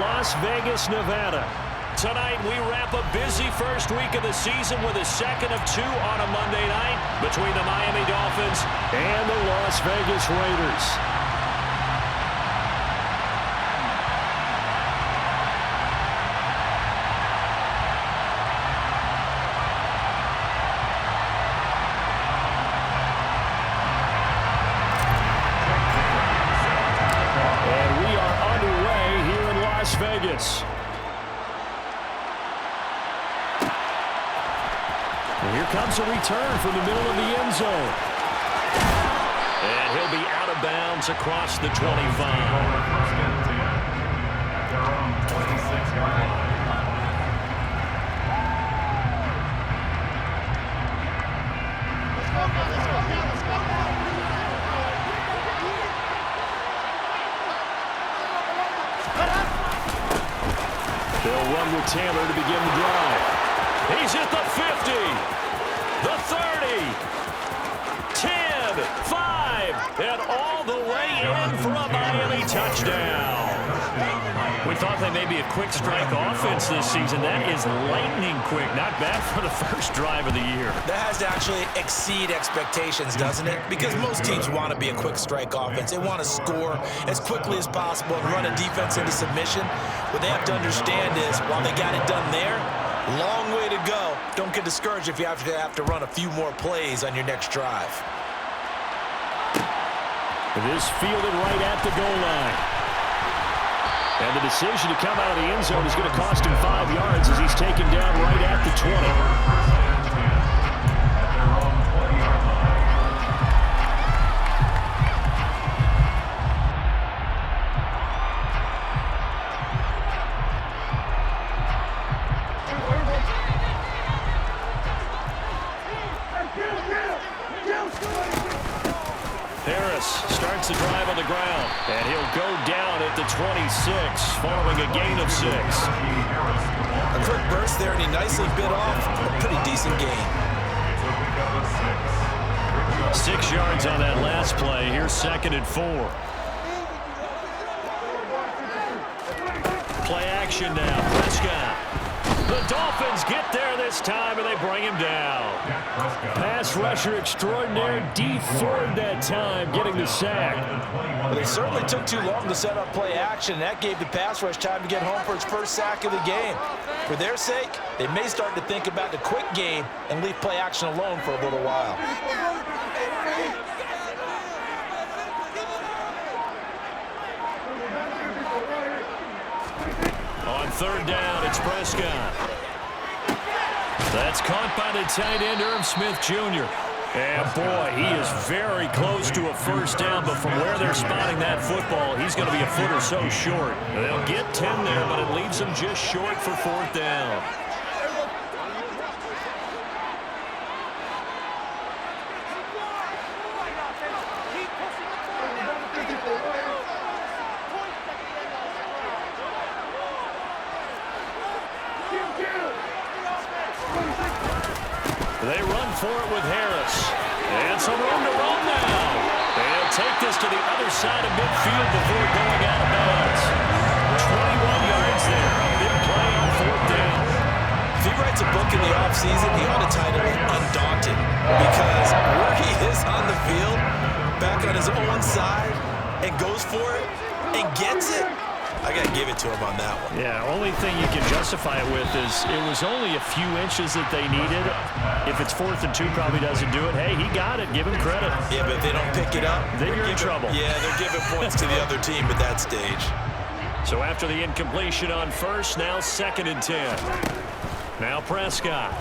Las Vegas, Nevada. Tonight, we wrap a busy first week of the season with a second of two on a Monday night between the Miami Dolphins and the Las Vegas Raiders. And we are underway here in Las Vegas. Here comes a return from the middle of the end zone. And he'll be out of bounds across the 25. They'll run with Taylor to begin the drive. He's at the 50. The 30, 10, 5, and all the way in for a Miami touchdown. We thought they may be a quick strike offense this season. That is lightning quick. Not bad for the first drive of the year. That has to actually exceed expectations, doesn't it? Because most teams want to be a quick strike offense. They want to score as quickly as possible and run a defense into submission. What they have to understand is, while they got it done there, long way to go. Don't get discouraged if you have to run a few more plays on your next drive. It is fielded right at the goal line. And the decision to come out of the end zone is going to cost him 5 yards as he's taken down right at the 20. Harris starts the drive on the ground, and he'll go down at the 26, following a gain of 6. A quick burst there, and he nicely bit off a pretty decent gain. 6 yards on that last play. Here's 2nd and 4. Play action now. Prescott. The Dolphins get there this time, and they bring him down. Pass rusher extraordinaire. D. Ford that time getting the sack. Well, they certainly took too long to set up play action. That gave the pass rush time to get home for his first sack of the game. For their sake, they may start to think about the quick game and leave play action alone for a little while. On 3rd down, it's Prescott. That's caught by the tight end, Irv Smith Jr. And boy, he is very close to a first down, but from where they're spotting that football, he's going to be a foot or so short. They'll get 10 there, but it leaves them just short for 4th down. They run for it with Harris. And some room to run now. They'll take this to the other side of midfield before going out of bounds. 21 yards there. Big play on 4th down. If he writes a book in the offseason, he ought to title it Undaunted. Because where he is on the field, back on his own side, and goes for it, and gets it, I got to give it to him on that one. Yeah, only thing you can justify it with is it was only a few inches that they needed. If it's 4th and 2, probably doesn't do it. Hey, he got it. Give him credit. Yeah, but if they don't pick it up, then you're in trouble. Yeah, they're giving points to the other team at that stage. So after the incompletion on 1st, now 2nd and 10. Now Prescott.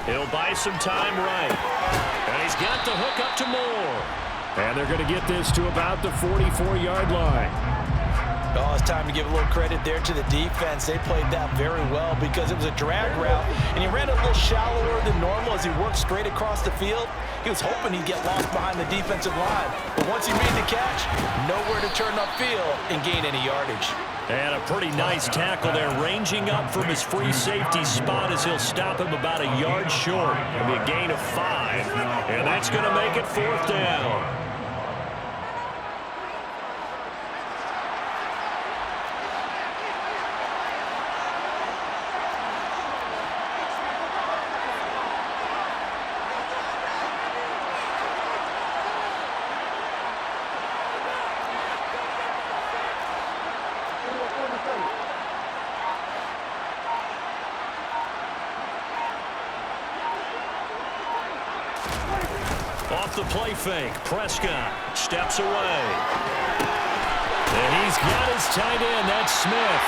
He'll buy some time right. And he's got the hook up to Moore. And they're going to get this to about the 44-yard line. Well, it's time to give a little credit there to the defense. They played that very well because it was a drag route, and he ran a little shallower than normal as he worked straight across the field. He was hoping he'd get lost behind the defensive line, but once he made the catch, nowhere to turn upfield and gain any yardage. And a pretty nice tackle there, ranging up from his free safety spot as he'll stop him about a yard short. It'll be a gain of 5, and that's going to make it 4th down. Off the play fake, Prescott steps away. And he's got his tight end, that's Smith.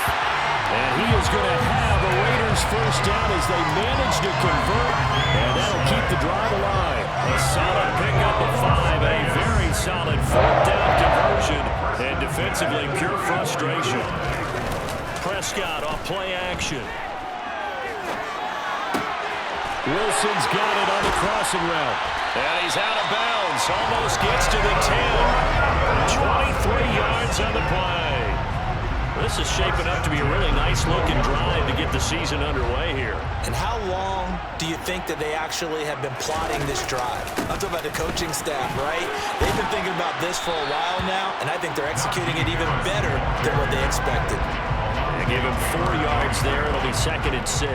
And he is going to have a Raiders first down as they manage to convert, and that'll keep the drive alive. A solid pickup of 5, a very solid fourth down conversion, and defensively pure frustration. Prescott off play action. Wilson's got it on the crossing route. And he's out of bounds. Almost gets to the 10. 23 yards on the play. This is shaping up to be a really nice-looking drive to get the season underway here. And how long do you think that they actually have been plotting this drive? I'm talking about the coaching staff, right? They've been thinking about this for a while now, and I think they're executing it even better than what they expected. They give him 4 yards there. It'll be 2nd and 6.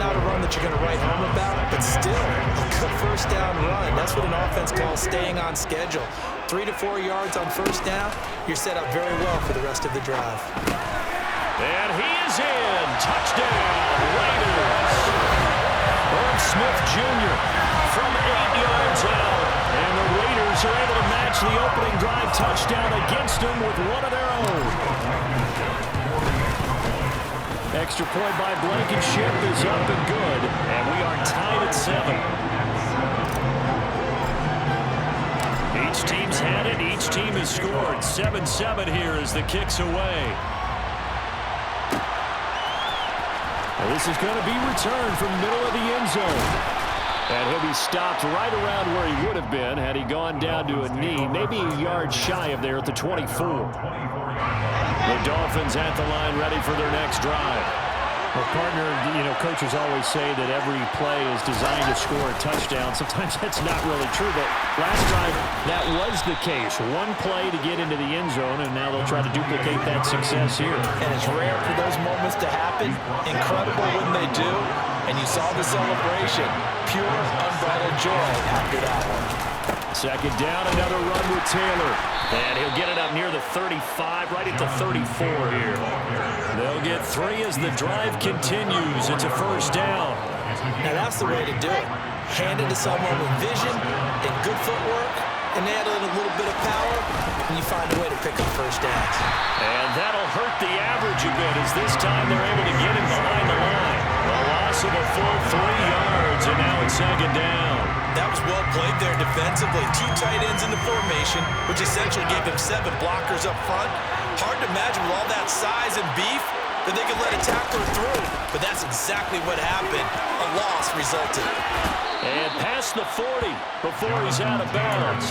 Not a run that you're going to write home about, but still a good first down run. That's what an offense calls staying on schedule. 3 to 4 yards on first down, you're set up very well for the rest of the drive. And he is in. Touchdown, Raiders. Irv Smith Jr. from 8 yards out. And the Raiders are able to match the opening drive touchdown against them with one of their own. Extra point by Blankenship is up and good, and we are tied at 7. Each team's had it. Each team has scored. 7-7 here as the kick's away. Well, this is going to be returned from the middle of the end zone. And he'll be stopped right around where he would have been had he gone down to a knee, maybe a yard shy of there at the 24. The Dolphins at the line ready for their next drive. Well, partner, coaches always say that every play is designed to score a touchdown. Sometimes that's not really true, but last drive, that was the case. One play to get into the end zone, and now they'll try to duplicate that success here. And it's rare for those moments to happen. Incredible when they do. And you saw the celebration. Pure, unbridled joy after that one. 2nd down, another run with Taylor. And he'll get it up near the 35, right at the 34 here. They'll get 3 as the drive continues. It's a first down. Now that's the way to do it. Hand it to someone with vision and good footwork, and add in a little bit of power, and you find a way to pick up first downs. And that'll hurt the average a bit as this time they're able to get him behind the line. A loss of a full 3 yards, and now it's 2nd down. That was well played there defensively. 2 tight ends in the formation, which essentially gave them 7 blockers up front. Hard to imagine with all that size and beef that they could let a tackler through. But that's exactly what happened. A loss resulted. And past the 40 before he's out of bounds.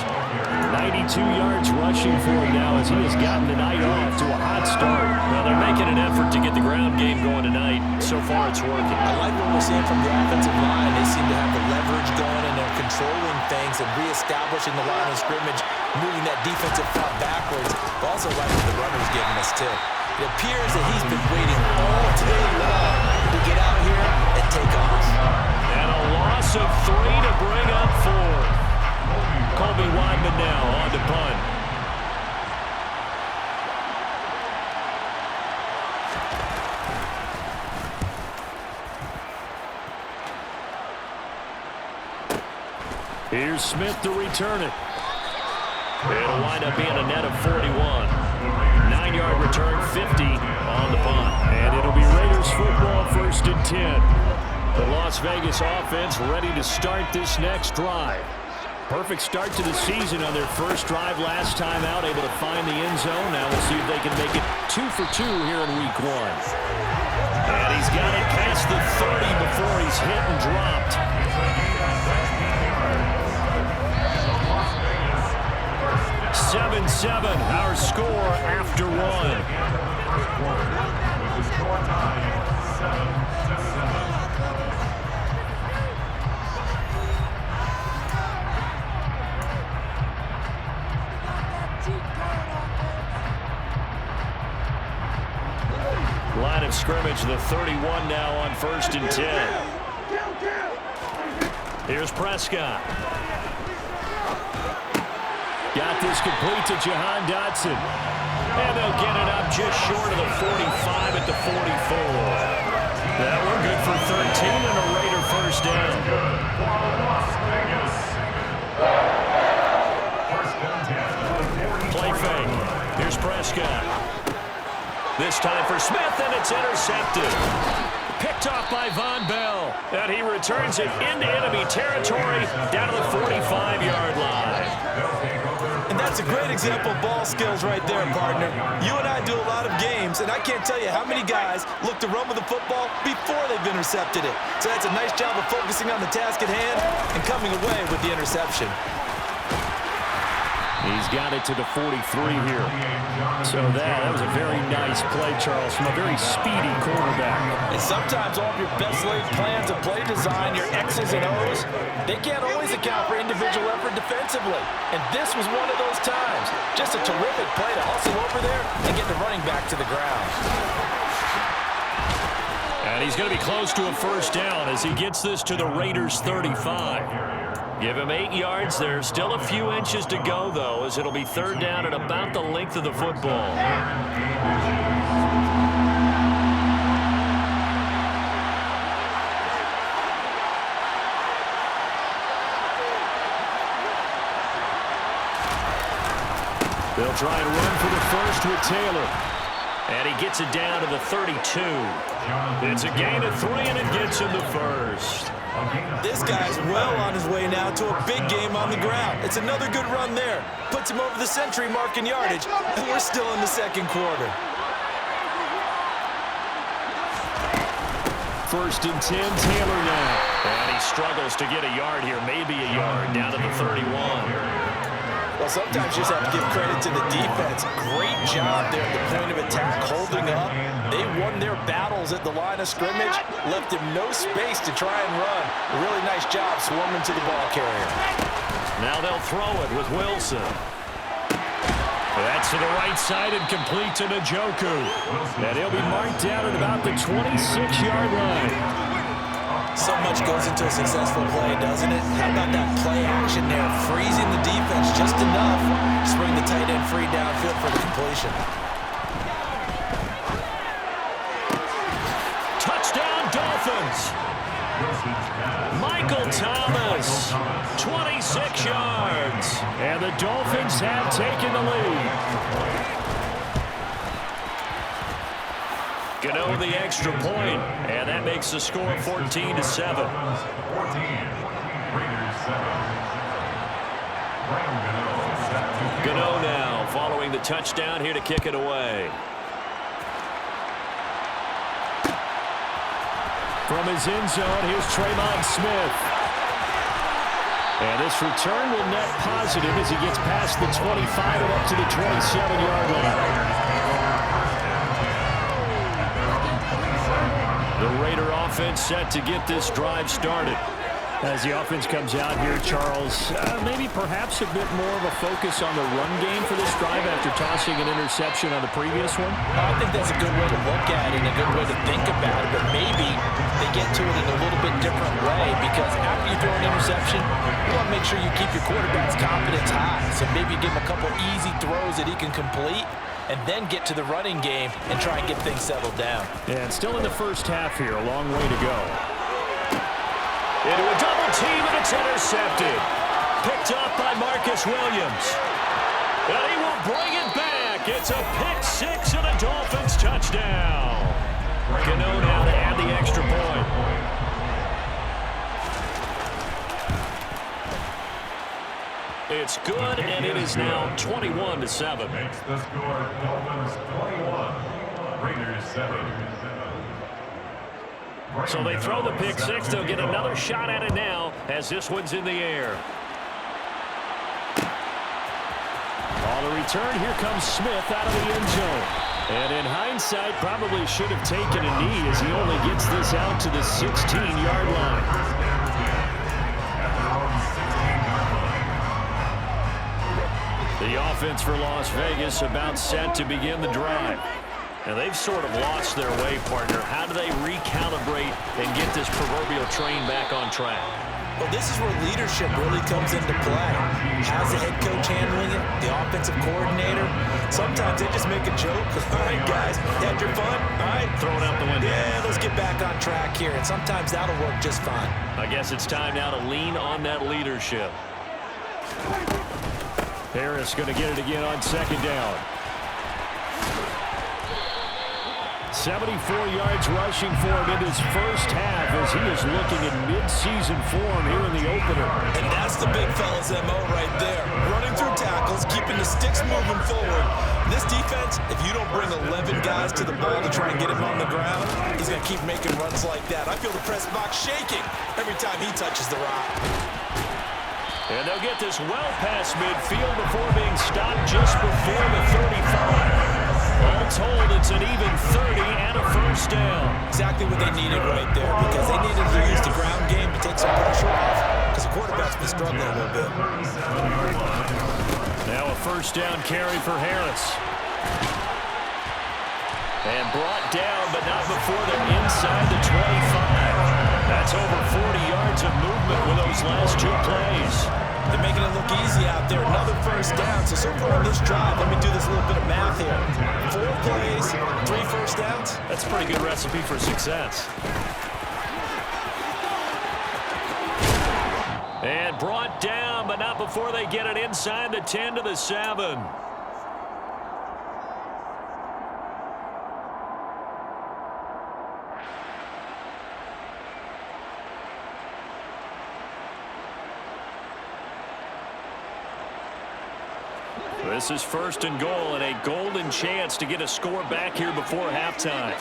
92 yards rushing for him now as he has gotten the night off to a hot start. Well, they're making an effort to get the ground game going tonight. So far, it's working. I like what we're seeing from the offensive line. They seem to have the leverage going, and they're controlling things and reestablishing the line of scrimmage, moving that defensive front backwards. But also like what the runner's giving us, too. It appears that he's been waiting all day long to get out here and take off. And a loss of 3 to bring up 4. Colby Wideman now on to punt. Here's Smith to return it. It'll wind up being a net of 41. 9-yard return, 50 on the punt. And it'll be Raiders football, 1st and 10. The Las Vegas offense ready to start this next drive. Perfect start to the season on their first drive last time out, able to find the end zone. Now we'll see if they can make it 2 for 2 here in week 1. And he's got it past the 30 before he's hit and dropped. Seven, our score after 1. Line of scrimmage, the 31 now on 1st and 10. Here's Prescott. Got this complete to Jahan Dotson. And they'll get it up just short of the 45 at the 44. That one good for 13 and a Raider first down. Play fake. Here's Prescott. This time for Smith, and it's intercepted. Picked off by Von Bell. And he returns it into enemy territory down to the 45-yard line. And that's a great example of ball skills right there, partner. You and I do a lot of games, and I can't tell you how many guys look to run with the football before they've intercepted it. So that's a nice job of focusing on the task at hand and coming away with the interception. He's got it to the 43 here. So that was a very nice play, Charles, from a very speedy quarterback. And sometimes all of your best laid plans of play design, your X's and O's, they can't always account for individual effort defensively. And this was one of those times. Just a terrific play to hustle over there and get the running back to the ground. And he's going to be close to a first down as he gets this to the Raiders' 35. Give him 8 yards. There's still a few inches to go, though, as it'll be third down at about the length of the football. They'll try and run for the first with Taylor. And he gets it down to the 32. It's a gain of 3, and it gets him the first. This guy's well on his way now to a big game on the ground. It's another good run there. Puts him over the century mark in yardage, and we're still in the second quarter. First and 10, Taylor now. And he struggles to get a yard here, maybe a yard, down to the 31. Well, sometimes you just have to give credit to the defense. Great job there at the point of attack, holding up. They won their battles at the line of scrimmage, left him no space to try and run. A really nice job swarming to the ball carrier. Now they'll throw it with Wilson. That's to the right side and complete to Njoku. And he'll be marked down at about the 26-yard line. So much goes into a successful play, doesn't it? How about that play action there, freezing the defense just enough to bring the tight end free downfield for the completion. Touchdown, Dolphins. Michael Thomas, 26 yards. And the Dolphins have taken the lead. Gano the extra point, and that makes the score 14-7. Gano now following the touchdown here to kick it away. From his end zone, here's Tremon Smith. And this return will net positive as he gets past the 25 and up to the 27-yard line. The Raider offense set to get this drive started. As the offense comes out here, Charles, maybe perhaps a bit more of a focus on the run game for this drive after tossing an interception on the previous one? I think that's a good way to look at it and a good way to think about it, but maybe they get to it in a little bit different way because after you throw an interception, you want to make sure you keep your quarterback's confidence high. So maybe give him a couple easy throws that he can complete and then get to the running game and try and get things settled down. And still in the first half here, a long way to go. Into a double team, and it's intercepted. Picked up by Marcus Williams. And he will bring it back. It's a pick six and a Dolphins touchdown. Gano now to add the extra point. It's good, and it is now 21-7. Makes the score Dolphins 21, Raiders 7. So they throw the pick six. They'll get another shot at it now as this one's in the air. On the return, here comes Smith out of the end zone. And in hindsight, probably should have taken a knee as he only gets this out to the 16-yard line. The offense for Las Vegas about set to begin the drive. And they've sort of lost their way, partner. How do they recalibrate and get this proverbial train back on track? Well, this is where leadership really comes into play. How's the head coach handling it? The offensive coordinator? Sometimes they just make a joke. All right, guys, had your fun? All right. Throw it out the window. Yeah, let's get back on track here. And sometimes that'll work just fine. I guess it's time now to lean on that leadership. Harris going to get it again on second down. 74 yards rushing for him in his first half as he is looking in mid-season form here in the opener. And that's the big fella's MO right there. Running through tackles, keeping the sticks moving forward. This defense, if you don't bring 11 guys to the ball to try and get him on the ground, he's going to keep making runs like that. I feel the press box shaking every time he touches the rock. And they'll get this well past midfield before being stopped just before the 35. All told, it's an even 30 and a first down. Exactly what they needed right there, because they needed to use the ground game to take some pressure off, because the quarterback's been struggling a little bit. Now a first down carry for Harris. And brought down, but not before they're inside the 25. That's over 40 yards of movement with those last two plays. They're making it look easy out there. Another first down. So far on this drive, let me do this little bit of math here. 4 plays, 3 first downs. That's a pretty good recipe for success. And brought down, but not before they get it inside the 10 to the 7. This is first and goal and a golden chance to get a score back here before halftime.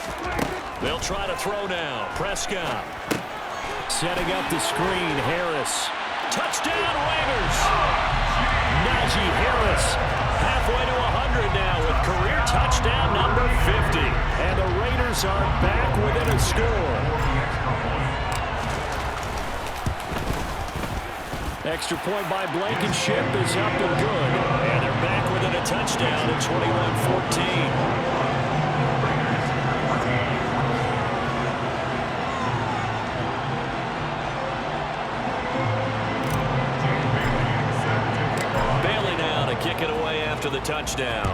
They'll try to throw now. Prescott setting up the screen. Harris. Touchdown Raiders. Najee Harris halfway to 100 now with career touchdown number 50. And the Raiders are back within a score. Extra point by Blankenship is up and good. And they're back within a touchdown at 21-14. Kick it away after the touchdown.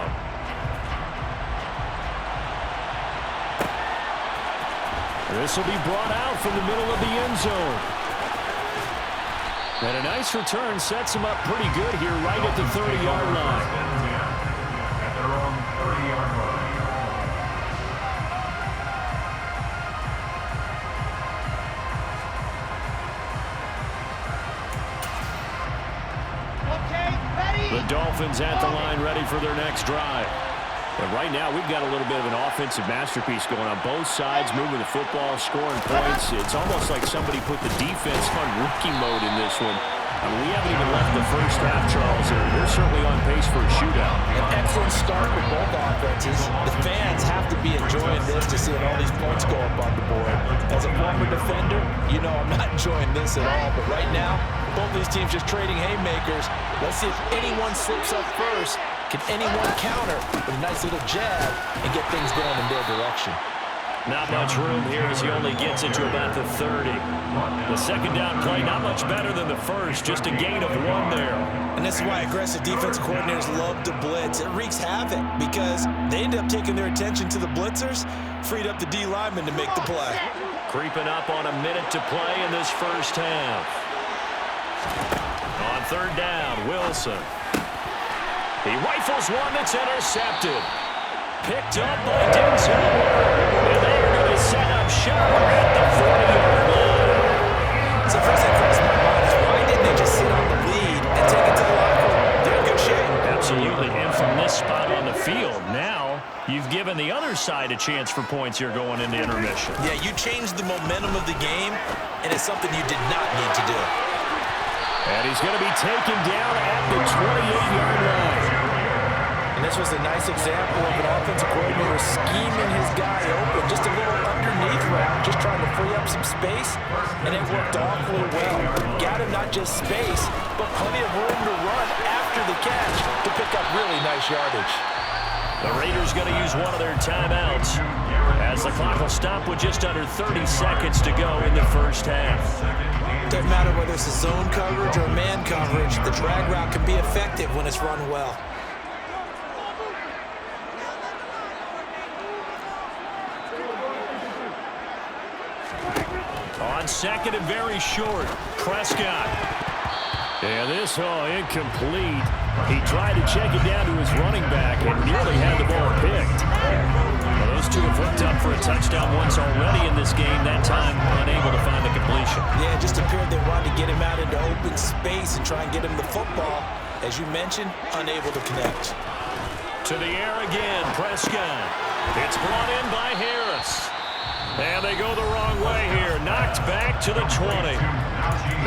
This will be brought out from the middle of the end zone. And a nice return sets him up pretty good here right at the 30-yard line. At their own 30-yard line. The Dolphins at the line ready for their next drive. And right now we've got a little bit of an offensive masterpiece going on both sides, moving the football, scoring points. It's almost like somebody put the defense on rookie mode in this one. I mean, we haven't even left the first half, Charles, and we're certainly on pace for a shootout. An excellent start with both offenses. The fans have to be enjoying this to see all these points go up on the board. As a former defender, you know I'm not enjoying this at all. But right now, both these teams just trading haymakers. Let's see if anyone slips up first. Can anyone counter with a nice little jab and get things going in their direction? Not much room here as he only gets it to about the 30. The second down play, not much better than the first, just a gain of 1 there. And this is why aggressive defensive coordinators love to blitz. It wreaks havoc because they end up taking their attention to the blitzers, freed up the D lineman to make the play. Creeping up on a minute to play in this first half. On third down, Wilson. He rifles one that's intercepted. Picked up by Denzel. And they're going to set up shop at the 40-yard line. So first thing crossed my mind is why didn't they just sit on the lead and take it to the locker room? They're in good shape. Absolutely. And from this spot on the field, now you've given the other side a chance for points here going into intermission. Yeah, you changed the momentum of the game, and it's something you did not need to do. And he's going to be taken down at the 28-yard line. And this was a nice example of an offensive coordinator scheming his guy open, just a little underneath route, just trying to free up some space, and it worked awfully well. Got him not just space, but plenty of room to run after the catch to pick up really nice yardage. The Raiders going to use one of their timeouts as the clock will stop with just under 30 seconds to go in the first half. Doesn't matter whether it's a zone coverage or man coverage, the drag route can be effective when it's run well. On second and very short, Prescott. And this, incomplete. He tried to check it down to his running back and nearly had the ball picked. Well, those two have hooked up for a touchdown once already in this game, that time unable to find the completion. Yeah, it just appeared they wanted to get him out into open space and try and get him the football. As you mentioned, unable to connect. To the air again, Prescott. It's brought in by Harris. And they go the wrong way here. Knocked back to the 20.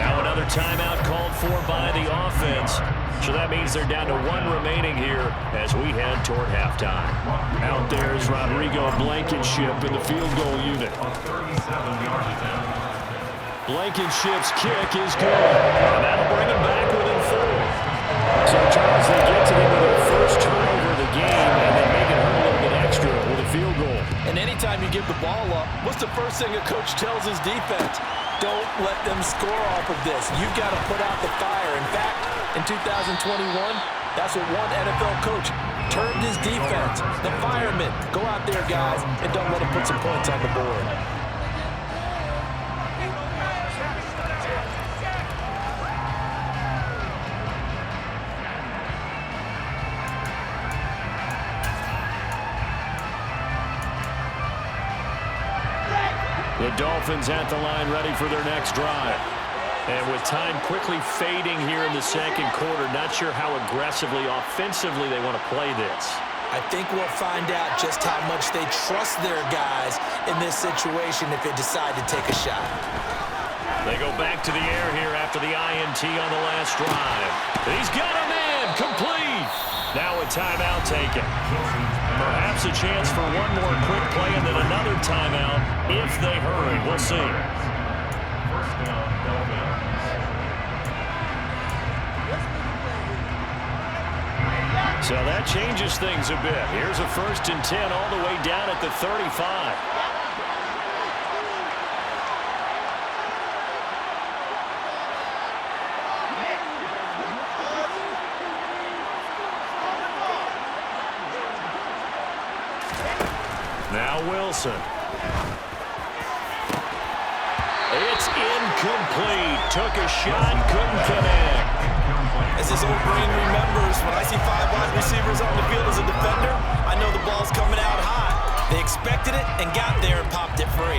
Now another timeout called for by the offense. So that means they're down to one remaining here as we head toward halftime. Out there is Rodrigo Blankenship in the field goal unit. Blankenship's kick is good. And that'll bring him back within 4. So, Charles, they get to them with their first turnover of the game and then make it hurt a little bit extra with a field goal. And anytime you give the ball up, what's the first thing a coach tells his defense? Don't let them score off of this. You've got to put out the fire. In fact, in 2021, that's what one NFL coach termed his defense. The firemen. Go out there, guys, and don't let them put some points on the board. The Dolphins at the line ready for their next drive. And with time quickly fading here in the second quarter, not sure how aggressively, offensively they want to play this. I think we'll find out just how much they trust their guys in this situation if they decide to take a shot. They go back to the air here after the INT on the last drive. He's got a man, complete. Now a timeout taken. Perhaps a chance for one more quick play and then another timeout if they hurry. We'll see. First down, Dolphins. So that changes things a bit. Here's a 1st and 10 all the way down at the 35. Now Wilson. It's incomplete. Took a shot, couldn't connect. As this old brain remembers, when I see 5 wide receivers on the field as a defender, I know the ball's coming out hot. They expected it and got there and popped it free.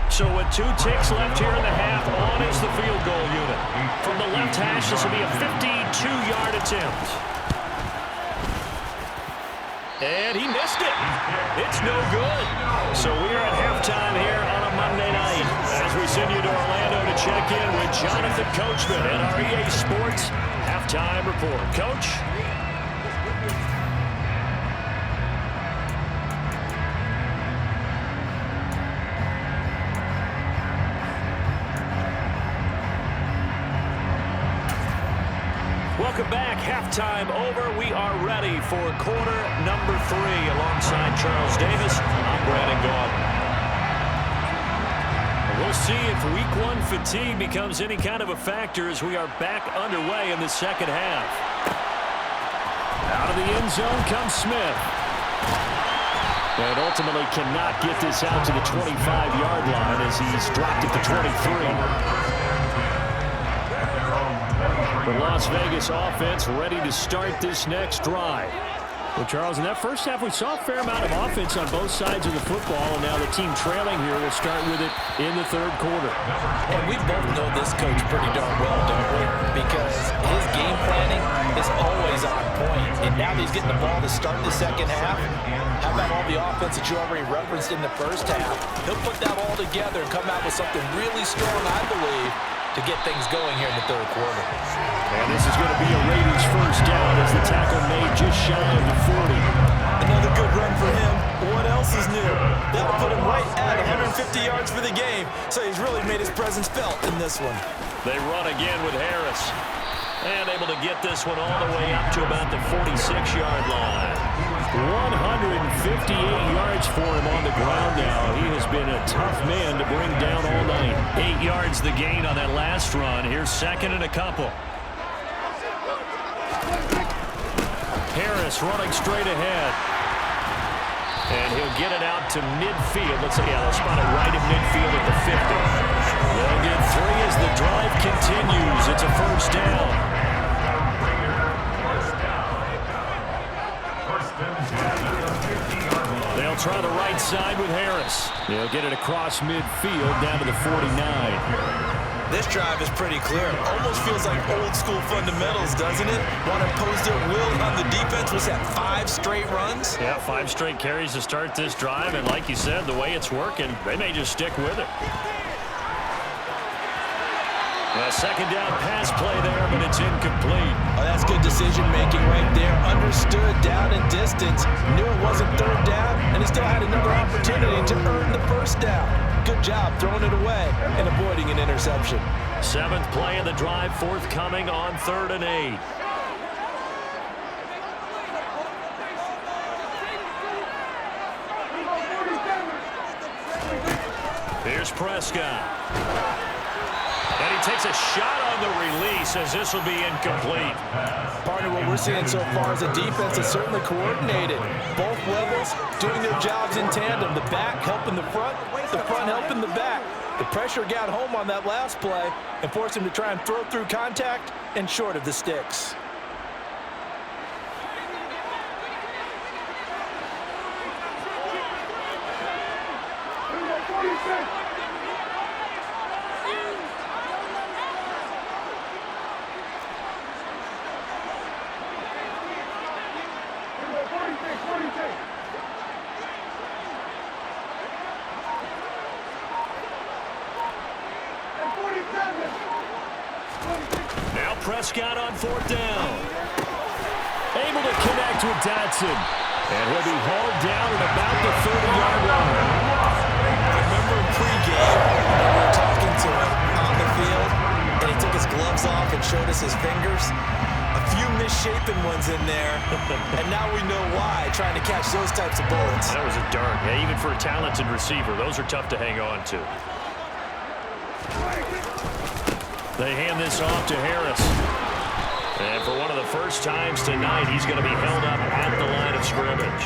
So with 2 ticks left here in the half, on is the field goal unit. From the left hash, this will be a 52-yard attempt. And he missed it. It's no good. So we are at halftime here on a Monday night as we send you to Orlando to check in with Jonathan Coachman at our EA Sports Halftime Report. Coach? Welcome back. Halftime over. We are ready for quarter number 3 alongside Charles Davis. I'm Brandon Gaudin. We'll see if week 1 fatigue becomes any kind of a factor as we are back underway in the second half. Out of the end zone comes Smith. And ultimately cannot get this out to the 25-yard line as he's dropped at the 23. The Las Vegas offense ready to start this next drive. Well, Charles, in that first half, we saw a fair amount of offense on both sides of the football, and now the team trailing here will start with it in the third quarter. And we both know this coach pretty darn well, don't we? Because his game planning is always on point. And now that he's getting the ball to start the second half, how about all the offense that you already referenced in the first half? He'll put that all together and come out with something really strong, I believe, to get things going here in the third quarter. And this is going to be a Raiders first down as the tackle made just shy of the 40. Another good run for him. What else is new? That'll put him right at 150 yards for the game. So he's really made his presence felt in this one. They run again with Harris. And able to get this one all the way up to about the 46-yard line. 158 yards for him on the ground now. He has been a tough man to bring down all night. 8 yards the gain on that last run. Here's second and a couple. Harris running straight ahead. And he'll get it out to midfield. Let's see, they'll spot it right at midfield at the 50. They'll get 3 as the the drive continues. It's a first down. They'll try the right side with Harris. They'll get it across midfield down to the 49. This drive is pretty clear. Almost feels like old school fundamentals, doesn't it? Want to impose their will on the defense. Was that 5 straight runs? Yeah, 5 straight carries to start this drive. And like you said, the way it's working, they may just stick with it. A second down pass play there, but it's incomplete. Oh, that's good decision-making right there. Understood down and distance. Knew it wasn't third down, and he still had another opportunity to earn the first down. Good job throwing it away and avoiding an interception. 7th play of the drive, forthcoming on 3rd and 8. Here's Prescott. And he takes a shot on the release as this will be incomplete. Partner, what we're seeing so far is a defense that's certainly coordinated. Both levels doing their jobs in tandem. The back helping the front helping the back. The pressure got home on that last play and forced him to try and throw through contact and short of the sticks. Now Prescott on 4th down. Able to connect with Dotson. And he'll be hauled down at about the 30-yard line. I remember in pregame, we were talking to him on the field, and he took his gloves off and showed us his fingers. A few misshapen ones in there, and now we know why, trying to catch those types of bullets. That was a dart. Yeah, even for a talented receiver, those are tough to hang on to. They hand this off to Harris. And for one of the first times tonight, he's going to be held up at the line of scrimmage.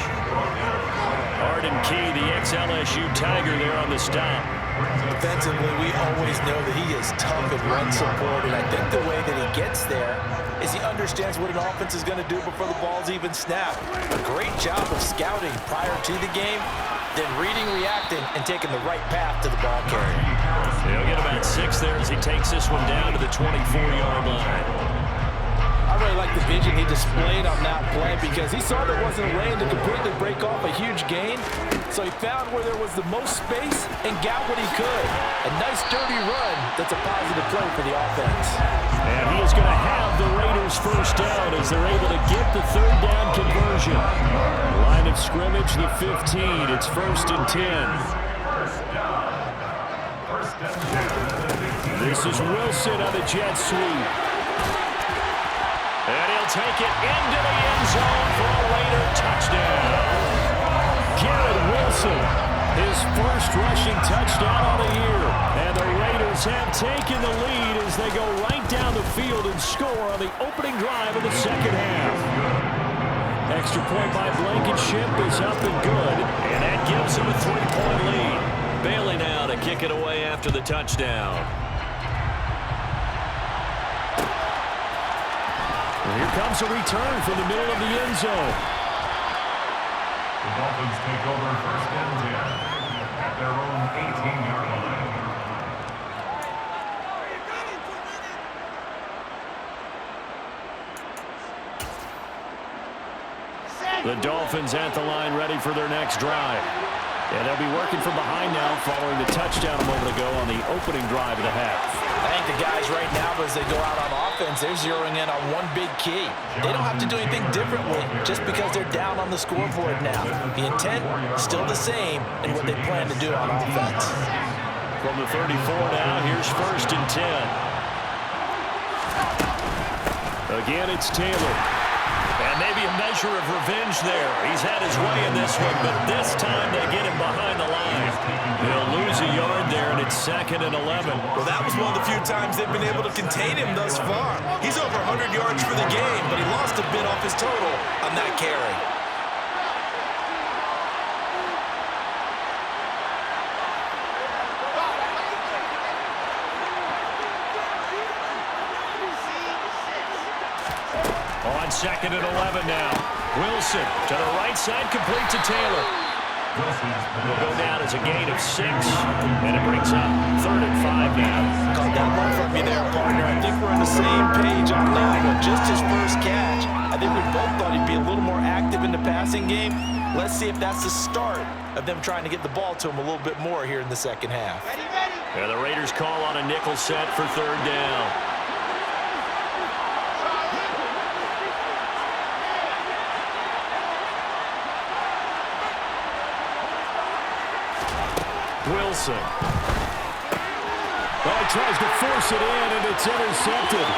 Arden Key, the ex-LSU Tiger, there on the stop. Defensively, we always know that he is tough and run support, and I think the way that he gets there is he understands what an offense is going to do before the ball's even snapped. A great job of scouting prior to the game, then reading, reacting, and taking the right path to the ball carrier. He'll get about 6 there as he takes this one down to the 24-yard line. I really like the vision he displayed on that play because he saw there wasn't a lane to completely break off a huge gain. So he found where there was the most space and got what he could. A nice, dirty run that's a positive play for the offense. And he is going to have the Raiders first down as they're able to get the 3rd down conversion. Line of scrimmage, the 15. It's 1st and 10. This is Wilson on the jet sweep. And he'll take it into the end zone for a Raider touchdown. Garrett Wilson, his first rushing touchdown of the year. And the Raiders have taken the lead as they go right down the field and score on the opening drive of the second half. Extra point by Blankenship is up and good. And that gives him a 3-point lead. Bailey now to kick it away after the touchdown. Here comes a return from the middle of the end zone. The Dolphins take over 1st and 10 at their own 18-yard line. The Dolphins at the line ready for their next drive. And they'll be working from behind now following the touchdown a moment ago on the opening drive of the half. I think the guys right now, as they go out on offense, they're zeroing in on one big key. They don't have to do anything differently just because they're down on the scoreboard now. The intent still the same in what they plan to do on offense. From the 34 now, here's 1st and 10. Again, it's Taylor. And maybe a measure of revenge there. He's had his way in this one, but this time they get him behind the line. They'll lose a yard there, and it's 2nd and 11. Well, that was one of the few times they've been able to contain him thus far. He's over 100 yards for the game, but he lost a bit off his total on that carry. on 2nd and 11 now. Wilson to the right side, complete to Taylor. Will go down as a gain of 6, and it brings up 3rd and 5 now. Caught that one from you there, partner. I think we're on the same page on that one. Just his first catch. I think we both thought he'd be a little more active in the passing game. Let's see if that's the start of them trying to get the ball to him a little bit more here in the second half. And the Raiders call on a nickel set for 3rd down. Wilson. Oh, he tries to force it in, and it's intercepted.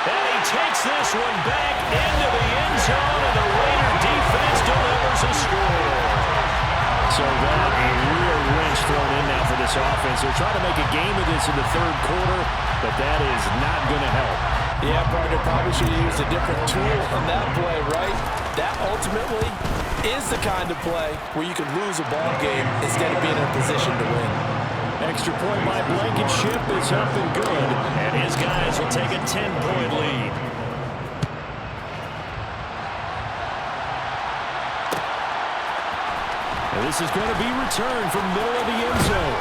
And he takes this one back into the end zone, and the Raider defense delivers a score. So that a real wrench thrown in now for this offense. They're trying to make a game of this in the 3rd quarter, but that is not going to help. Yeah, partner, probably should have used a different tool on that play, right? That ultimately is the kind of play where you could lose a ball game instead of being in a position to win. Extra point by Blankenship is up and good, and his guys will take a 10-point lead. And this is going to be returned from middle of the end zone.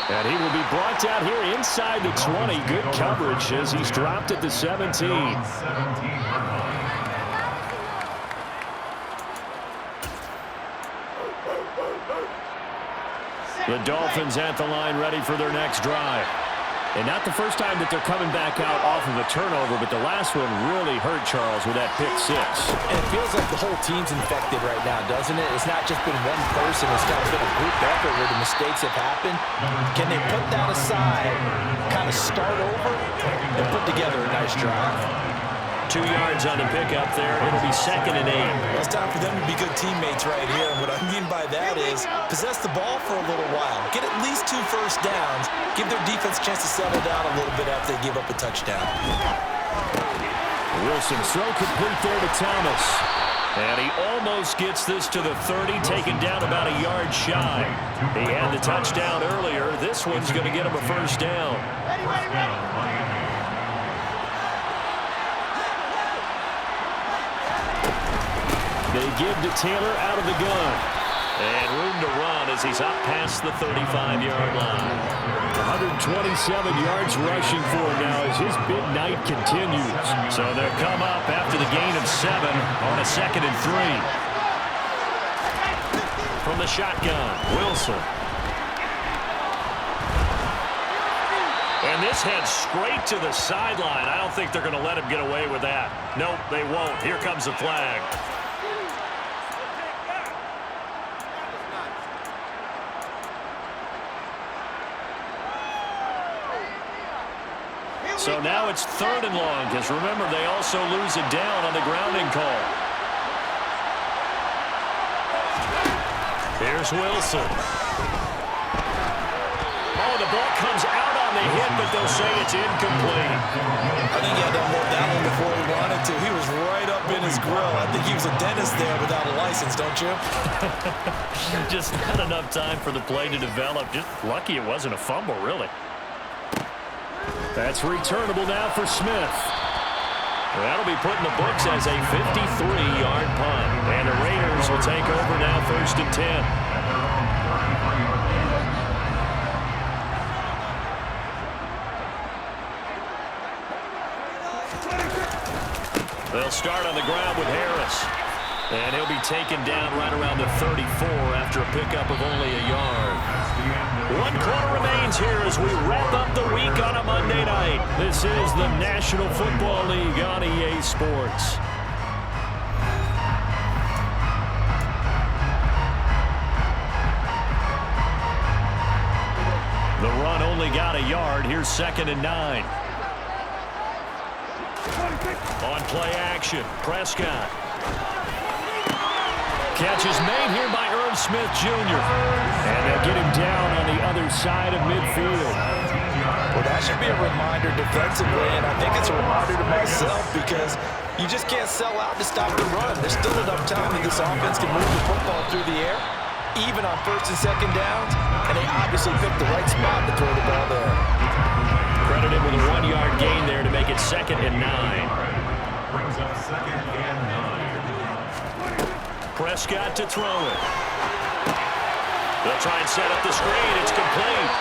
And he will be brought down here inside the 20. Good coverage as he's dropped at the 17. The Dolphins at the line ready for their next drive. And not the first time that they're coming back out off of a turnover, but the last one really hurt Charles with that pick 6. And it feels like the whole team's infected right now, doesn't it? It's not just been one person. It's kind of been a group effort where the mistakes have happened. Can they put that aside, kind of start over, and put together a nice drive? 2 yards on the pickup there. It'll be 2nd and 8. Well, it's time for them to be good teammates right here. And what I mean by that is possess the ball for a little while. Get at least 2 first downs. Give their defense a chance to settle down a little bit after they give up a touchdown. Wilson throw complete there to Thomas. And he almost gets this to the 30, taken down about a yard shy. He had the touchdown earlier. This one's going to get him a first down. They give to Taylor out of the gun. And room to run as he's up past the 35-yard line. 127 yards rushing for him now as his big night continues. So they'll come up after the gain of 7 on a 2nd and 3. From the shotgun, Wilson. And this heads straight to the sideline. I don't think they're going to let him get away with that. Nope, they won't. Here comes the flag. So now it's 3rd and long, because remember, they also lose it down on the grounding call. Here's Wilson. Oh, the ball comes out on the hit, but they'll say it's incomplete. I think he had to unload that one before he wanted to. He was right up in his grill. I think he was a dentist there without a license, don't you? Just not enough time for the play to develop. Just lucky it wasn't a fumble, really. That's returnable now for Smith. That'll be put in the books as a 53-yard punt. And the Raiders will take over now 1st and 10. They'll start on the ground with Harris. And he'll be taken down right around the 34 after a pickup of only a yard. 1 quarter remains here as we wrap up the week on a Monday night. This is the National Football League on EA Sports. The run only got a yard. Here's 2nd and 9. On play action, Prescott. Catch is made here by Irv Smith Jr. And they'll get him down on the other side of midfield. Well, that should be a reminder defensively, and I think it's a reminder to myself because you just can't sell out to stop the run. There's still enough time that this offense can move the football through the air, even on 1st and 2nd downs, and they obviously picked the right spot to throw the ball there. Credit credit him with a 1-yard gain there to make it 2nd and 9. Brings up 2nd and 9. Prescott to throw it. They'll try and set up the screen. It's complete.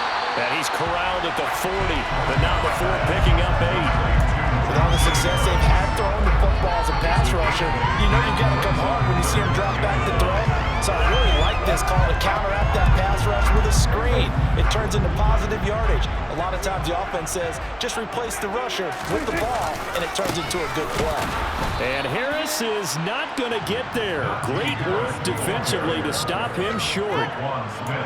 And he's corralled at the 40, but not before picking up 8. With all the success they've had throwing the football as a pass rusher, you know you've got to come hard when you see him drop back to throw. So I really like this call to counteract that pass rush with a screen. It turns into positive yardage. A lot of times the offense says, just replace the rusher with the ball, and it turns into a good play. And Harris is not going to get there. Great work defensively to stop him short.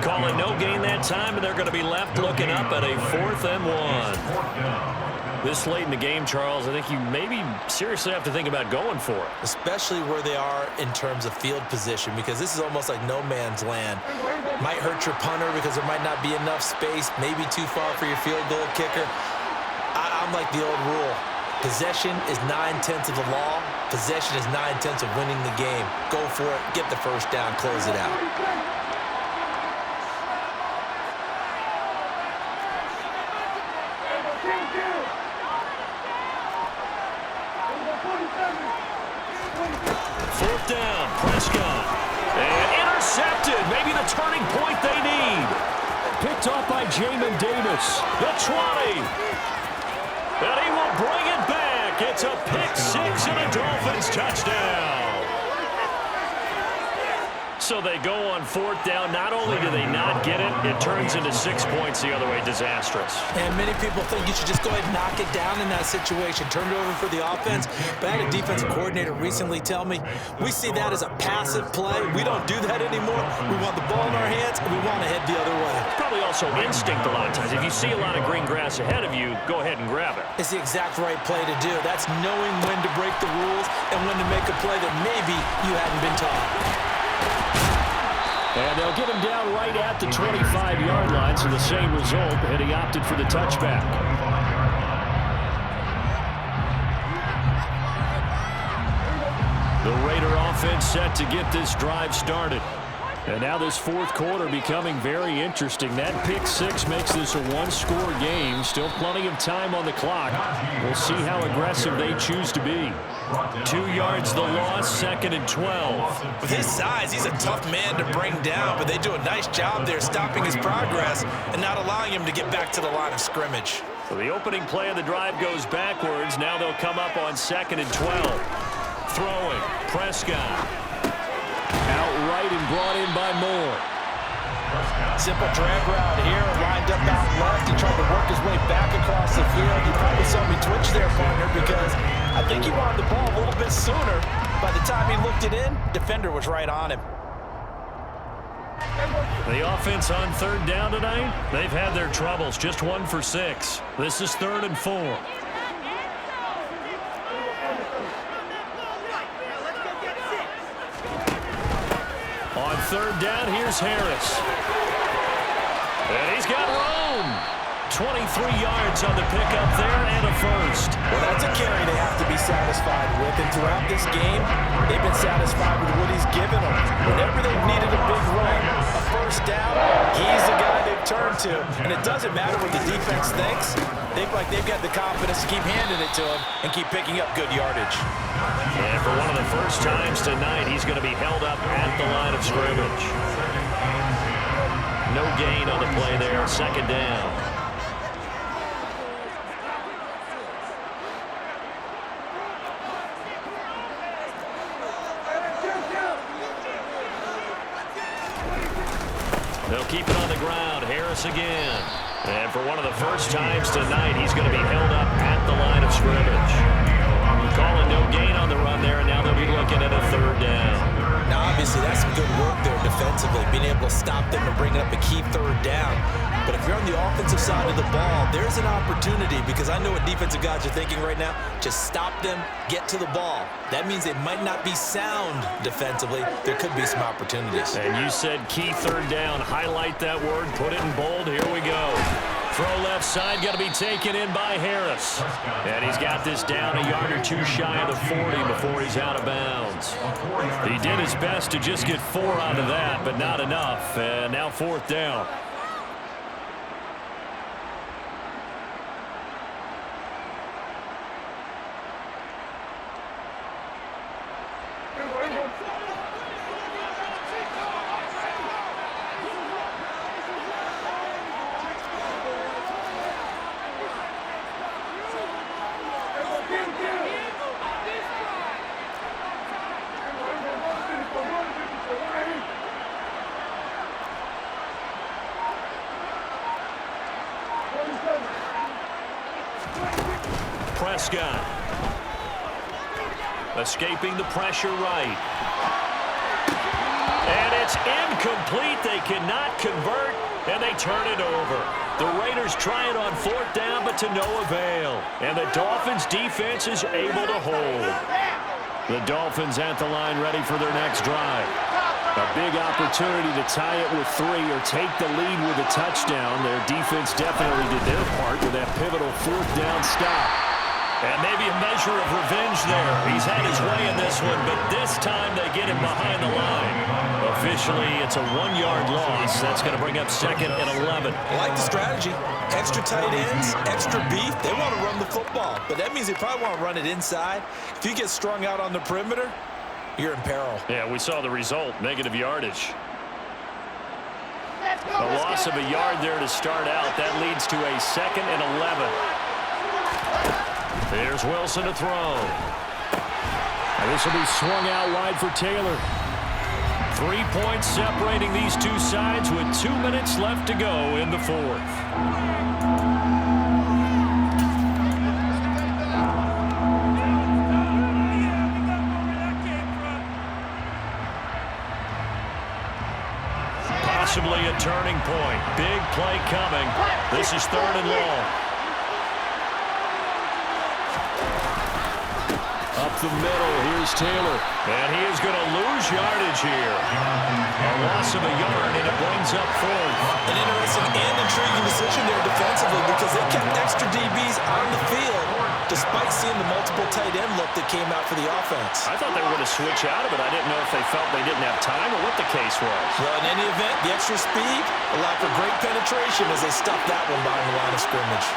Calling no gain that time, and they're going to be left looking up at a 4th and 1. This late in the game, Charles, I think you maybe seriously have to think about going for it. Especially where they are in terms of field position, because this is almost like no man's land. Might hurt your punter because there might not be enough space, maybe too far for your field goal kicker. I'm like the old rule. Possession is 9/10 of the law. Possession is 9/10 of winning the game. Go for it, get the first down, close it out. Down, Prescott. And intercepted. Maybe the turning point they need. Picked off by Jamin Davis. The 20. And he will bring it back. It's a pick 6 and a Dolphins touchdown. So they go on 4th down. Not only do they not get it, it turns into 6 points the other way. Disastrous. And many people think you should just go ahead and knock it down in that situation. Turn it over for the offense. But I had a defensive coordinator recently tell me, we see that as a passive play. We don't do that anymore. We want the ball in our hands, and we want to head the other way. Probably also instinct a lot of times. If you see a lot of green grass ahead of you, go ahead and grab it. It's the exact right play to do. That's knowing when to break the rules and when to make a play that maybe you hadn't been taught. And they'll get him down right at the 25-yard line, so the same result, and he opted for the touchback. The Raider offense set to get this drive started. And now this 4th quarter becoming very interesting. That pick 6 makes this a 1-score game. Still plenty of time on the clock. We'll see how aggressive they choose to be. 2 yards the loss, 2nd and 12. With his size, he's a tough man to bring down, but they do a nice job there stopping his progress and not allowing him to get back to the line of scrimmage. So the opening play of the drive goes backwards. Now they'll come up on 2nd and 12. Throwing, Prescott. Outright and brought in by Moore. Simple drag route here, lined up out left. He tried to work his way back across the field. You probably saw me twitch there, partner, because I think he wanted the ball a little bit sooner. By the time he looked it in, defender was right on him. The offense on 3rd down tonight, they've had their troubles. Just 1 for 6. This is 3rd and 4. On 3rd down, here's Harris. And he's got room. 23 yards on the pickup there and a first. Well, that's a carry they have to be satisfied with. And throughout this game, they've been satisfied with what he's given them. Whenever they've needed a big run, a first down, he's the guy they've turned to. And it doesn't matter what the defense thinks. They feel like they've got the confidence to keep handing it to him and keep picking up good yardage. And for one of the first times tonight, he's going to be held up at the line of scrimmage. No gain on the play there. 2nd down. They'll keep it on the ground. Harris again. And for one of the first times tonight, he's going to be held up at the line of scrimmage. Calling no gain on the run there, and now they'll be looking at a 3rd down. Now, obviously, that's some good work there defensively, being able to stop them and bring up a key 3rd down. But if you're on the offensive side of the ball, there's an opportunity, because I know what defensive guys are thinking right now. Just stop them, get to the ball. That means they might not be sound defensively. There could be some opportunities. And you said key 3rd down. Highlight that word. Put it in bold. Here we go. Throw left side, got to be taken in by Harris. And he's got this down a yard or 2 shy of the 40 before he's out of bounds. He did his best to just get 4 out of that, but not enough. And now 4th down. Prescott. Escaping the pressure right. And it's incomplete. They cannot convert, and they turn it over. The Raiders try it on 4th down, but to no avail. And the Dolphins' defense is able to hold. The Dolphins at the line ready for their next drive. A big opportunity to tie it with 3 or take the lead with a touchdown. Their defense definitely did their part with that pivotal 4th down stop. And maybe a measure of revenge there. He's had his way in this one, but this time they get him behind the line. Officially, it's a 1-yard loss. That's going to bring up 2nd and 11. I like the strategy. Extra tight ends, extra beef. They want to run the football, but that means they probably want to run it inside. If you get strung out on the perimeter, you're in peril. Yeah, we saw the result, negative yardage. A loss of a yard there to start out. That leads to a 2nd and 11. There's Wilson to throw. And this will be swung out wide for Taylor. 3 points separating these two sides with 2 minutes left to go in the 4th. Possibly a turning point. Big play coming. This is 3rd and long. Up the middle, here's Taylor. And he is going to lose yardage here. A loss of a yard, and it brings up 4th. An interesting and intriguing decision there defensively because they kept extra DBs on the field despite seeing the multiple tight end look that came out for the offense. I thought they were going to switch out of it. I didn't know if they felt they didn't have time or what the case was. Well, in any event, the extra speed allowed for great penetration as they stuffed that one behind the line of scrimmage.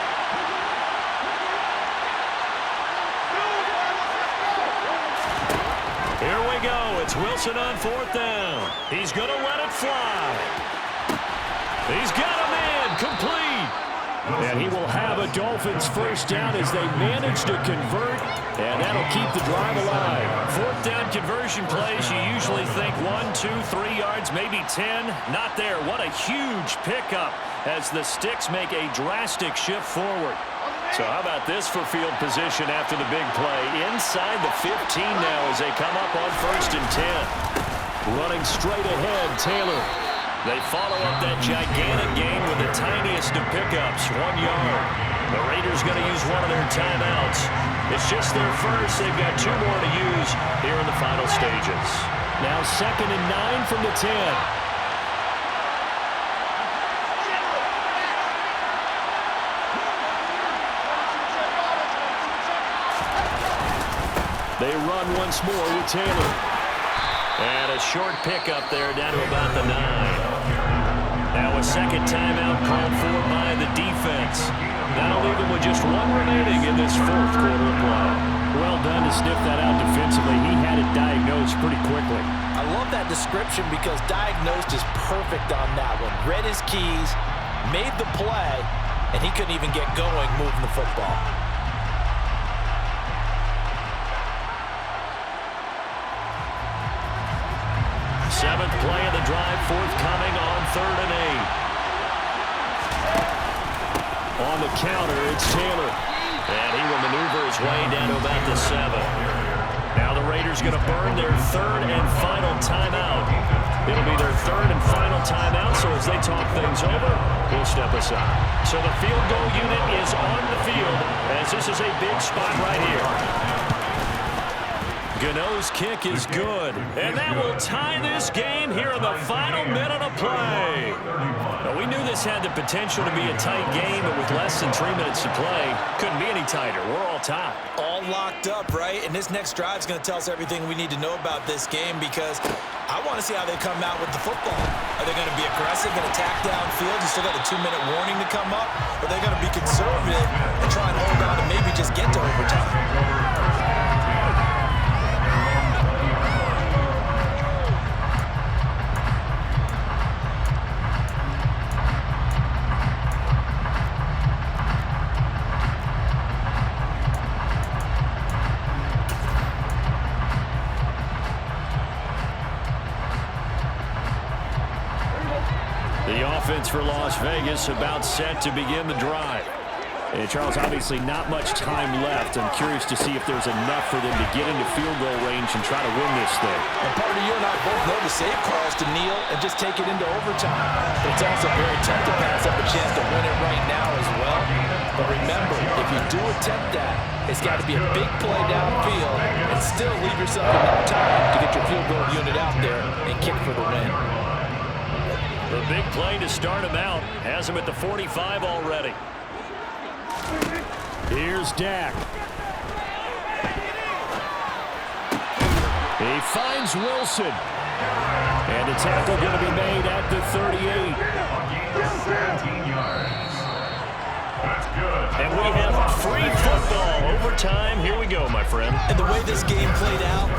Here we go. It's Wilson on 4th down. He's going to let it fly. He's got a man complete. And he will have a Dolphins 1st down as they manage to convert, and that'll keep the drive alive. 4th down conversion plays, you usually think 1, 2, 3 yards, maybe 10. Not there. What a huge pickup as the Sticks make a drastic shift forward. So how about this for field position after the big play? Inside the 15 now as they come up on 1st and 10. Running straight ahead, Taylor. They follow up that gigantic gain with the tiniest of pickups, 1 yard. The Raiders going to use one of their timeouts. It's just their first. They've got 2 more to use here in the final stages. Now 2nd and 9 from the 10. They run once more with Taylor. And a short pickup there down to about the 9. Now a 2nd timeout called for by the defense. That'll leave them with just 1 remaining in this 4th quarter of play. Well done to sniff that out defensively. He had it diagnosed pretty quickly. I love that description because diagnosed is perfect on that one. Read his keys, made the play, and he couldn't even get going moving the football. 7th play of the drive, forthcoming on 3rd and 8. On the counter, it's Taylor. And he will maneuver his way down to about the 7. Now the Raiders going to burn their 3rd and final timeout. It'll be their 3rd and final timeout, so as they talk things over, we'll step aside. So the field goal unit is on the field as this is a big spot right here. Gano's kick is good, and that will tie this game here in the final minute of play. Now, we knew this had the potential to be a tight game, but with less than 3 minutes to play, couldn't be any tighter. We're all tied. All locked up, right? And this next drive is going to tell us everything we need to know about this game because I want to see how they come out with the football. Are they going to be aggressive and attack downfield? You still got a 2-minute warning to come up? Or are they going to be conservative and try and hold on and maybe just get to overtime? The offense for Las Vegas about set to begin the drive. And Charles, obviously not much time left. I'm curious to see if there's enough for them to get into field goal range and try to win this thing. And partner, you and I both know the save calls to kneel and just take it into overtime. But it's also very tough to pass up a chance to win it right now as well. But remember, if you do attempt that, it's got to be a big play downfield and still leave yourself enough time to get your field goal unit out there and kick for the win. The big play to start him out has him at the 45 already. Here's Dak. He finds Wilson. And the tackle going to be made at the 38. 17 yards. That's good. And we have free football. Overtime. Here we go, my friend. And the way this game played out,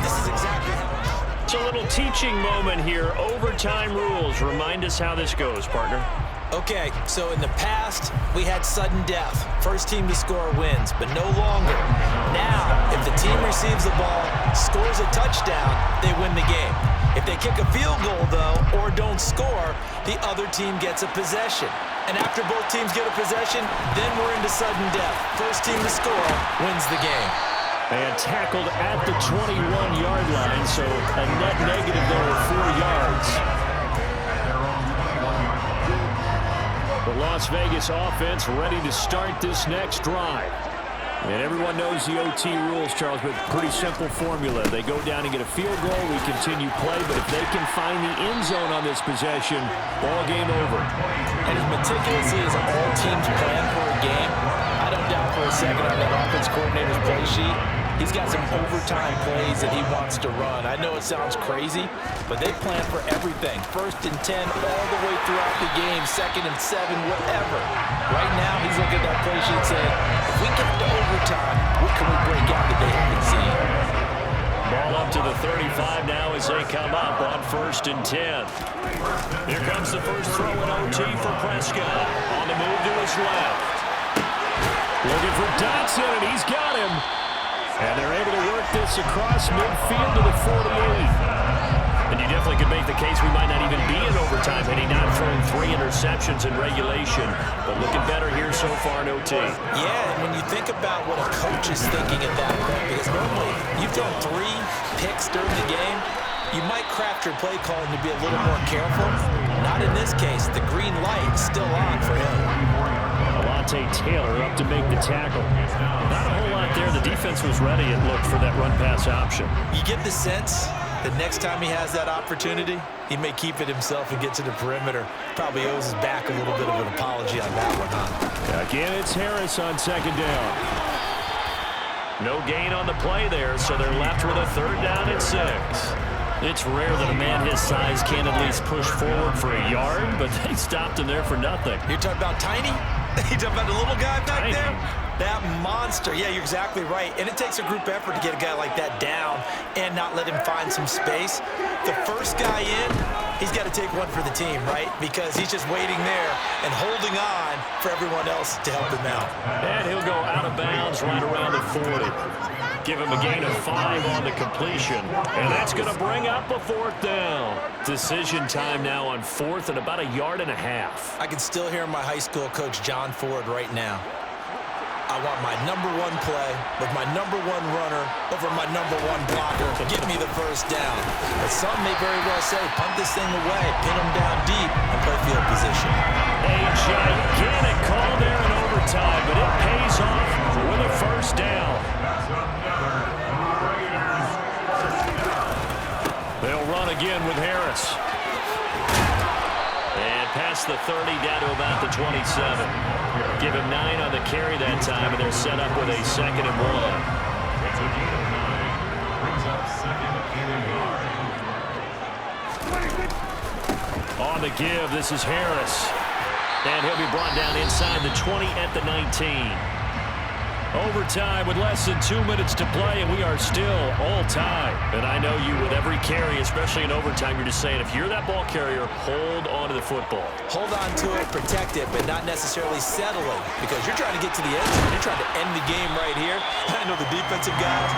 this is exactly how it's a little teaching moment here. Overtime rules. Remind us how this goes, partner. Okay, so in the past, we had sudden death. First team to score wins, but no longer. Now, if the team receives the ball, scores a touchdown, they win the game. If they kick a field goal, though, or don't score, the other team gets a possession. And after both teams get a possession, then we're into sudden death. First team to score wins the game. And tackled at the 21-yard line, so a net negative there of 4 yards. The Las Vegas offense ready to start this next drive. And everyone knows the OT rules, Charles, but pretty simple formula. They go down and get a field goal, we continue play, but if they can find the end zone on this possession, ball game over. And as meticulously as all teams plan for a game, I don't doubt for a second on that offense coordinator's play sheet, he's got some overtime plays that he wants to run. I know it sounds crazy, but they plan for everything. 1st and 10 all the way throughout the game, 2nd and 7, whatever. Right now, he's looking at that play sheet saying, if we get to overtime, what can we break out that they haven't seen? Ball up to the 35 now as they come up on 1st and 10. Here comes the first throw in OT for Prescott. On the move to his left. Looking for Dotson, and he's got him. And they're able to work this across midfield to the 48. And you definitely could make the case we might not even be in overtime had he not thrown 3 interceptions in regulation. But looking better here so far in OT. Yeah, and when you think about what a coach is thinking at that point, because normally you've thrown 3 picks during the game, you might craft your play calling to be a little more careful. Not in this case. The green light is still on for him. Alontae Taylor up to make the tackle. Not a whole lot there. The defense was ready, it looked, for that run-pass option. You get the sense that next time he has that opportunity, he may keep it himself and get to the perimeter. Probably owes his back a little bit of an apology on that one, huh? Again, it's Harris on 2nd down. No gain on the play there, so they're left with a 3rd down and 6. It's rare that a man his size can at least push forward for a yard, but they stopped him there for nothing. You're talking about Tiny? You're talking about the little guy back Tiny. there? That monster. Yeah, you're exactly right. And it takes a group effort to get a guy like that down and not let him find some space. The first guy in, he's got to take one for the team, right? Because he's just waiting there and holding on for everyone else to help him out. And he'll go out of bounds right around the 40. Give him a gain of 5 on the completion. And that's going to bring up a 4th down. Decision time now on 4th and about 1.5 yards. I can still hear my high school coach, John Ford, right now. I want my number 1 play with my number 1 runner over my number 1 blocker. Give me the first down. But some may very well say, punt this thing away, pin them down deep, and play field position. A gigantic call there in overtime, but it pays off with a first down. They'll run again with Harris. And past the 30 down to about the 27. Give him 9 on the carry that time, and they're set up with a 2nd and 1. It's a gain of 9. Brings up 2nd and 1 yard. On the give, this is Harris. And he'll be brought down inside the 20 at the 19. Overtime with less than 2 minutes to play, and we are still all tied. And I know you, with every carry, especially in overtime, you're just saying, if you're that ball carrier, hold on to the football. Hold on to it, protect it, but not necessarily settle it, because you're trying to get to the end zone. You're trying to end the game right here. I know the defensive guys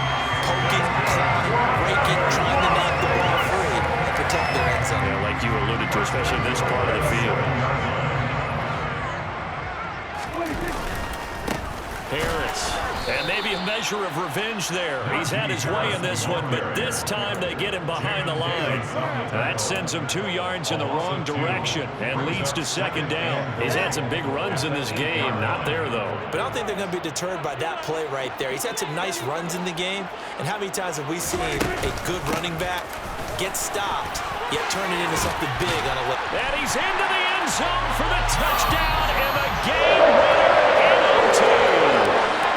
poking, clawing, breaking, trying to knock the ball free and protect their end zone. Yeah, like you alluded to, especially this part of the field. measure of revenge there. He's had his way in this one, but this time they get him behind the line. That sends him 2 yards in the wrong direction and leads to second down. He's had some big runs in this game. Not there, though. But I don't think they're going to be deterred by that play right there. He's had some nice runs in the game, and how many times have we seen a good running back get stopped, yet turn it into something big on a left? And he's into the end zone for the touchdown and the game winner in OT.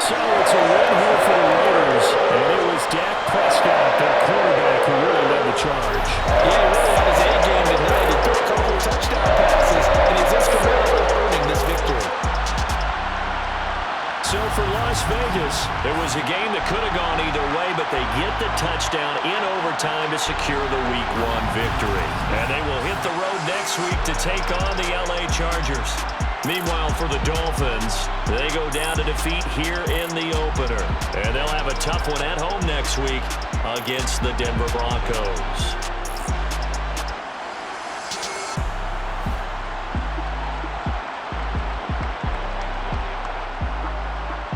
So it's a win here for the Raiders, and it was Dak Prescott, their quarterback, who really led the charge. Yeah, he really had his A-game tonight. He threw a couple of touchdown passes, and he's instrumental in earning this victory. So for Las Vegas, it was a game that could have gone either way, but they get the touchdown in overtime to secure the Week 1 victory. And they will hit the road next week to take on the LA Chargers. Meanwhile, for the Dolphins, they go down to defeat here in the opener. And they'll have a tough one at home next week against the Denver Broncos.